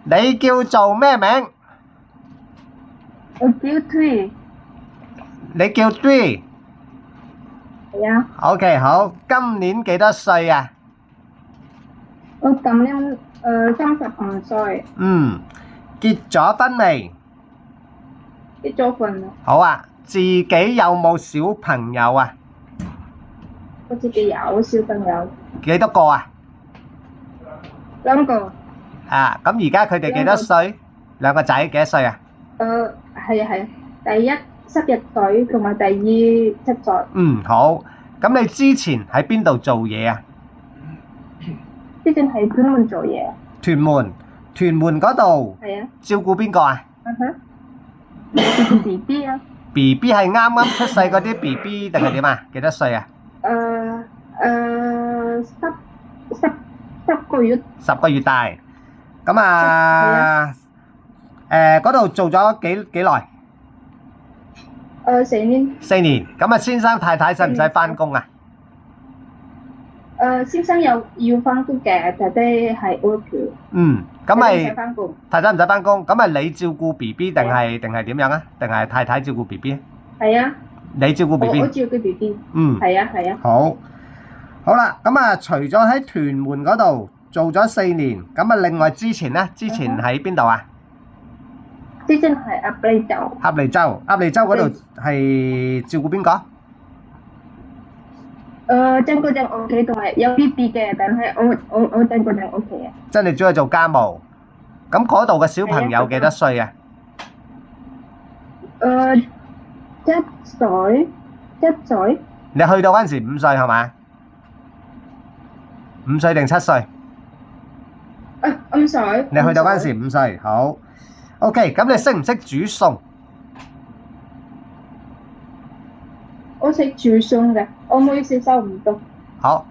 你叫做咩名？我叫 Three。你叫 Three。係啊。OK，好，今年幾多歲啊？我今年35歲。結咗婚未？結咗婚啦。好啊，自己有冇小朋友啊？我自己有小朋友。幾多個啊？兩個。啊，咁而家佢哋幾多歲？兩個仔幾多歲啊？係啊係啊，第一11歲同埋第二7歲。好。咁你之前喺邊度做嘢啊？之前喺屯門做嘢。屯門嗰度。係啊。照顧邊個啊？照顧 BB 啊。BB 係啱啱出世嗰啲 BB 定係點啊？幾多歲啊？10個月。10個月大。咁啊，嗰度做咗幾耐？4年。4年。咁啊，先生太太使唔使返工啊？先生要返工嘅，太太係 work。咁咪唔使返工。太太唔使返工，咁咪你照顧 BB 定係點樣啊？定係太太照顧 BB？係啊。你照顧 BB？我照顧 BB。係啊係啊。好啦，咁啊，除咗喺屯門嗰度做咗4年，咁啊，另外之前咧，之前喺邊度啊？之前係鴨脷洲。鴨脷洲嗰度係照顧邊個？真嗰陣屋企同埋有 BB 嘅，但係我真嗰陣屋企啊。即係你主要做家務。咁嗰度嘅小朋友幾多歲啊？7歲。你去到嗰陣時5歲係嘛？5歲定7歲？5歲。你去到嗰陣時5歲，好。OK，咁你識唔識煮餸？我識煮餸嘅，我妹接受唔到。好。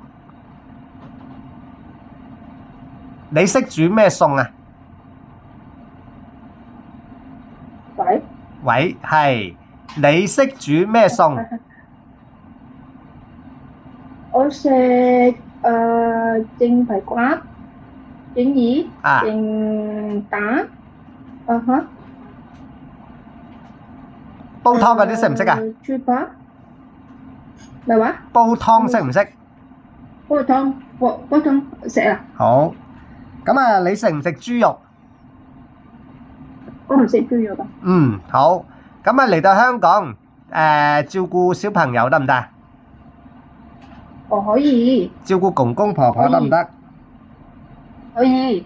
你識煮咩餸啊？喂，係。你識煮咩餸？我識蒸排骨、蒸魚、蒸蛋。煲湯嗰啲識唔識啊？豬扒。咩話？煲湯識唔識？煲湯識啊。好。咁啊，你食唔食豬肉？我唔食豬肉啊。好。咁啊，嚟到香港照顧小朋友得唔得？可以。照顧公公婆婆得唔得？可以。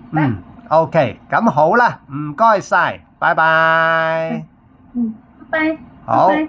OK，咁好啦，唔該晒，拜拜。拜拜。好。拜拜。